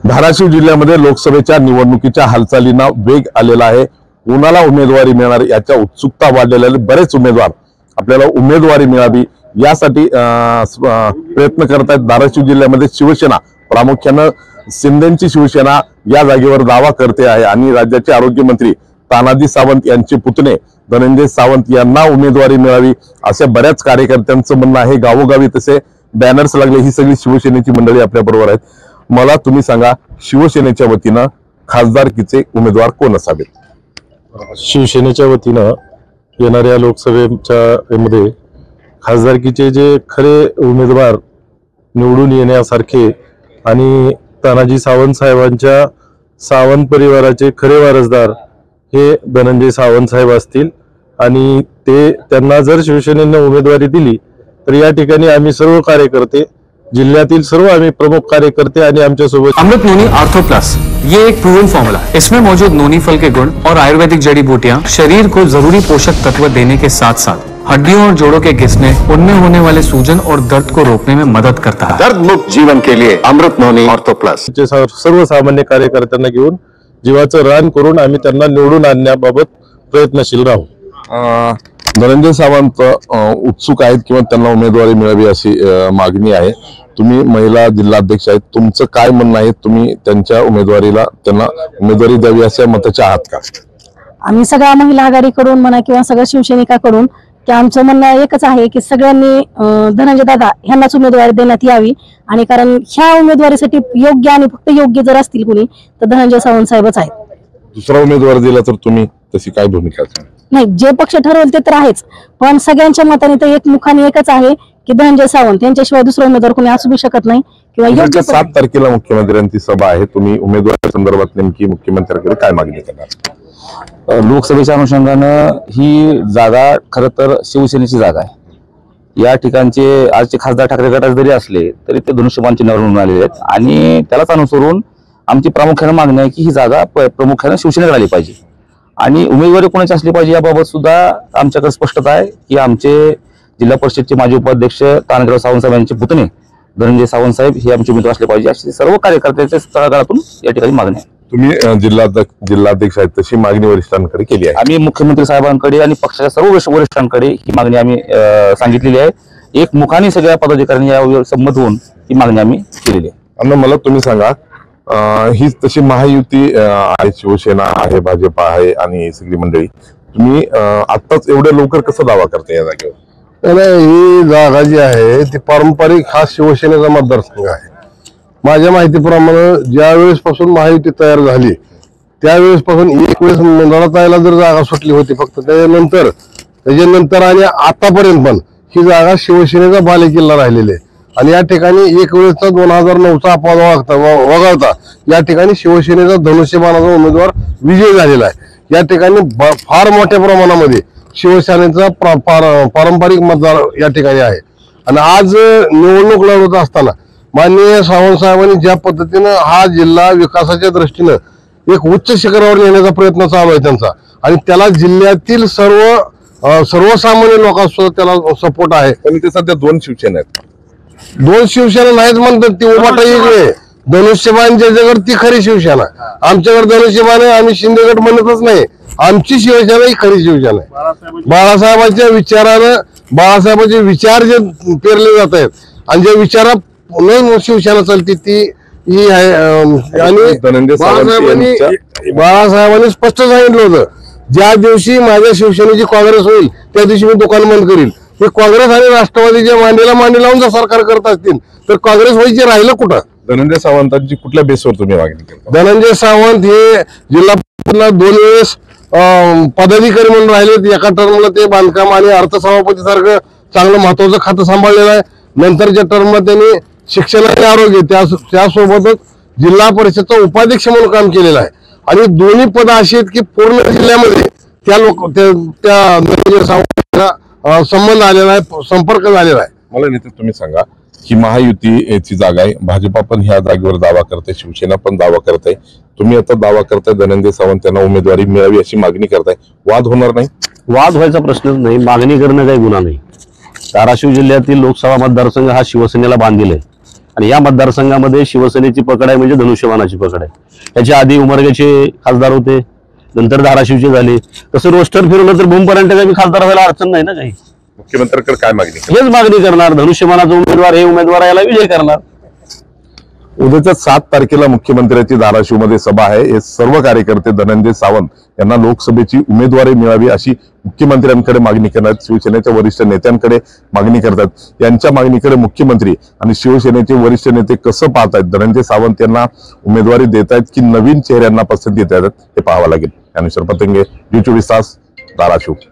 धाराशिव जिल्ह्यामध्ये लोकसभेच्या निवडणुकीच्या हालचालींना वेग आलेला आहे। कोणाला उमेदवारी मिळणार याच्या उत्सुकता वाढलेल्या आहे। बरेच उमेदवार आपल्याला उमेदवारी मिळावी यासाठी प्रयत्न करत आहेत। धाराशिव जिल्ह्यामध्ये शिवसेना प्रामुख्याने शिंदेची शिवसेना या जागेवर दावा करते आहे आणि राज्याचे आरोग्य मंत्री तानाजी सावंत यांचे पुतणे धनंजय सावंत यांना उमेदवारी मिळावी असे बऱ्याच कार्यकर्त्यांचं म्हणणं आहे। गावोगावी तसे बॅनर्स लागले। ही सगळी शिवसेनेची मंडळी आपल्या बरोबर आहेत। मला तुम्ही सांगा, शिवसेनेच्या वतीने खासदारकीचे उमेदवार कोण असावेत? शिवसेनेच्या वतीने येणाऱ्या लोकसभेच्या मध्ये खासदारकीचे जे खरे उमेदवार निवडून येण्यासारखे आणि तानाजी सावंत साहेबांच्या सावंत परिवाराचे खरे वारसदार हे धनंजय सावंत साहेब असतील आणि त्यांना जर शिवसेनेने उमेदवारी दिली तर या ठिकाणी आम्ही सर्व कार्यकर्ते जिल्ह्यातील सर्व आम्ही प्रमुख कार्यकर्ते आणि आमच्या सोबत अमृत नोनी आर्थो प्लस ये एक प्रूवन फॉर्मूला है। इसमें मौजूद नोनी फल के गुण और आयुर्वेदिक जड़ी बूटियां शरीर को जरूरी पोषक तत्व देने के साथ साथ हड्डियों और जोड़ों के घिसने, उनमें होने वाले सूजन और दर्द को रोकने में मदद करता है। दर्द मुक्त जीवन के लिए अमृत नोनी आर्थो प्लस। सर्वसामान्य कार्यकर्त्यांना घेऊन जीवाचं रान करून आम्ही त्यांना निवडून आणण्याबाबत प्रयत्नशील राहू। धनंजय सावंत उत्सुक आहेत किंवा त्यांना उमेदवारी मिळावी अशी मागणी आहे। तुम्ही महिला जिल्हाध्यक्ष आहेत, तुमचं काय म्हणणं आहे? तुम्ही त्यांच्या उमेदवारीला त्यांना उमेदवारी द्यावी अशा मताचे आहात का? आम्ही सगळ्या महिला आघाडीकडून म्हणा किंवा सगळ्या शिवसैनिकांकडून की आमचं म्हणणं एकच आहे की सगळ्यांनी धनंजय दादा यांनाच उमेदवारी देण्यात यावी आणि कारण ह्या उमेदवारीसाठी योग्य आणि फक्त योग्य जर असतील कुणी तर धनंजय सावंत साहेबच आहेत। दुसरा उमेदवार दिला तर तुम्ही तशी काय भूमिका? नाही, जे पक्ष ठरवल ते तर आहेच, पण सगळ्यांच्या मताने तर एकमुखाने एकच आहे की धनंजय सावंत यांच्याशिवाय दुसरा उमेदवार कोणी असू शकत नाही किंवा योग्य 7 तारखेला मुख्यमंत्र्यांची सभा आहे। तुम्ही उमेदवारी संदर्भात नेमकी मुख्यमंत्र्यांकडे काय मागणी करणार? लोकसभेच्या अनुषंगानं ही जागा खरं तर शिवसेनेची जागा आहे। या ठिकाणचे आजचे खासदार ठाकरे गटात जरी असले तरी ते धनुष्यबाण चिन्हावर निवडून आलेले आहेत आणि त्यालाच अनुसरून आमची प्रामुख्याने मागणी आहे की ही जागा प्रामुख्याने शिवसेनेकडे आली पाहिजे आणि उमेदवारी कोणाची असली पाहिजे याबाबत सुद्धा आमच्याकडे स्पष्टता आहे की आमचे जिल्हा परिषदचे माजी उपाध्यक्ष तानाजीराव सावंत साहेब यांचे पुतणे धनंजय सावंत साहेब हे आमचे उमेदवार असले पाहिजे अशी सर्व कार्यकर्त्यांच्या तळागाळातून या ठिकाणी मागणी आहे। तुम्ही जिल्हाध्यक्ष आहेत, तशी मागणी वरिष्ठांकडे केली आहे? आम्ही मुख्यमंत्री साहेबांकडे आणि पक्षाच्या सर्व वरिष्ठांकडे ही मागणी आम्ही सांगितलेली आहे। एक मुखाने सगळ्या पदाधिकाऱ्यांनी यावर संमत होऊन ही मागणी आम्ही केलेली आहे। आणि मला तुम्ही सांगा, ही तशी महायुती आहे, शिवसेना आहे, भाजप आहे आणि सगळी मंडळी, तुम्ही आताच एवढ्या लवकर कसं दावा करते या जागेवर? ही जागा जी आहे ती पारंपरिक हा शिवसेनेचा मतदारसंघ आहे। माझ्या माहितीप्रमाणे ज्या वेळेस पासून महायुती तयार झाली त्यावेळेस पासून एक वेळेस मंडळाताईला जर जागा सुटली होती फक्त, त्याच्यानंतर आणि आतापर्यंत पण ही जागा शिवसेनेचा बालेकिल्ला राहिलेली आहे आणि या ठिकाणी एक वेळेसचा 2009चा अपवाद वगळता या ठिकाणी शिवसेनेचा धनुष्यबाणाचा उमेदवार विजयी झालेला आहे। या ठिकाणी फार मोठ्या प्रमाणामध्ये शिवसेनेचा पारंपरिक मतदार या ठिकाणी आहे आणि आज निवडणूक लढवत असताना माननीय सावंत साहेबांनी ज्या पद्धतीने हा जिल्हा विकासाच्या दृष्टीने एक उच्च शिखरावर नेण्याचा प्रयत्न चालू आहे त्यांचा आणि त्याला जिल्ह्यातील सर्वसामान्य लोकांसुद्धा त्याला सपोर्ट आहे। पण ते सध्या 2 शिवसेना आहेत। 2 शिवसेना नाहीत म्हणतात, ती उभाटा वेगळी धनुष्यबाणच्या जगात ती खरी शिवसेना। आमच्याकडे धनुष्यबाण आहे, आम्ही शिंदेगड म्हणतच नाही, आमची शिवसेना ही खरी शिवसेना आहे। बाळासाहेबांच्या विचारानं बाळासाहेबांचे विचार जे पेरले जात आहेत आणि ज्या विचारात शिवसेना चालते ती ही आहे आणि बाळासाहेबांनी स्पष्ट सांगितलं होतं ज्या दिवशी माझ्या शिवसेनेची काँग्रेस होईल त्या दिवशी मी दुकान बंद करील। हे काँग्रेस आणि राष्ट्रवादीच्या मांडी लावून जर सरकार करत असतील तर काँग्रेस व्हायचे राहिलं कुठं? धनंजय सावंतांची कुठल्या बेसवर तुम्ही मागणी करता? धनंजय सावंत हे जिल्हा परिषदला 2 वेळेस पदाधिकारी म्हणून राहिले। एका टर्मला ते बांधकाम आणि अर्थसभापती सारखं चांगलं महत्वाचं खातं सांभाळलेलं आहे। नंतरच्या टर्मला त्यांनी शिक्षण आणि आरोग्य त्यासोबतच जिल्हा परिषदचा उपाध्यक्ष म्हणून काम केलेलं आहे आणि दोन्ही पद अशी आहेत की पूर्ण जिल्ह्यामध्ये त्या धनंजय सावंतांचा संबंध आलेला आहे, संपर्क झालेला आहे। मला नेते तुम्ही सांगा, ही महायुतीची जागा आहे, भाजपा पण ह्या जागेवर दावा करते, शिवसेना पण दावा करते, तुम्ही आता दावा करताय धनंजय सावंत यांना उमेदवारी मिळावी अशी मागणी करताय, वाद होणार नाही? वाद व्हायचा प्रश्नच नाही, मागणी करणं काही गुन्हा नाही। धाराशिव जिल्ह्यातील लोकसभा मतदारसंघ हा शिवसेनेला बांधील आहे आणि या मतदारसंघामध्ये शिवसेनेची पकड आहे म्हणजे धनुष्यबाणाची पकड आहे. याच्या आधी उमरग्याचे खासदार होते, नंतर धाराशिवचे झाले. तसं रोस्टर फिरवलं तर भूमपर्यंत काही खासदार व्हायला अडचण नाही ना काही. मुख्यमंत्र्यांकडे काय मागणी? हेच मागणी करणार, धनुष्यबाणाचा उमेदवार हे उमेदवार याला विजय करणार. उद्याच्या 7 तारखेला मुख्यमंत्र्यांची धाराशिवमध्ये सभा आहे. हे सर्व कार्यकर्ते धनंजय सावंत यांना लोकसभेची उमेदवारी मिळावी अशी मुख्यमंत्र्यांकडे मागणी करतात, शिवसेनेच्या वरिष्ठ नेत्यांकडे मागणी करतात. यांच्या मागणीकडे मुख्यमंत्री आणि शिवसेनेचे वरिष्ठ नेते कसं पाहतायत, धनंजय सावंत यांना उमेदवारी देत आहेत की नवीन चेहऱ्यांना पसंती देत आहेत, हे पाहावं लागेल. ज्ञानेश्वर पतंगे, जी 24 तास, धाराशिव.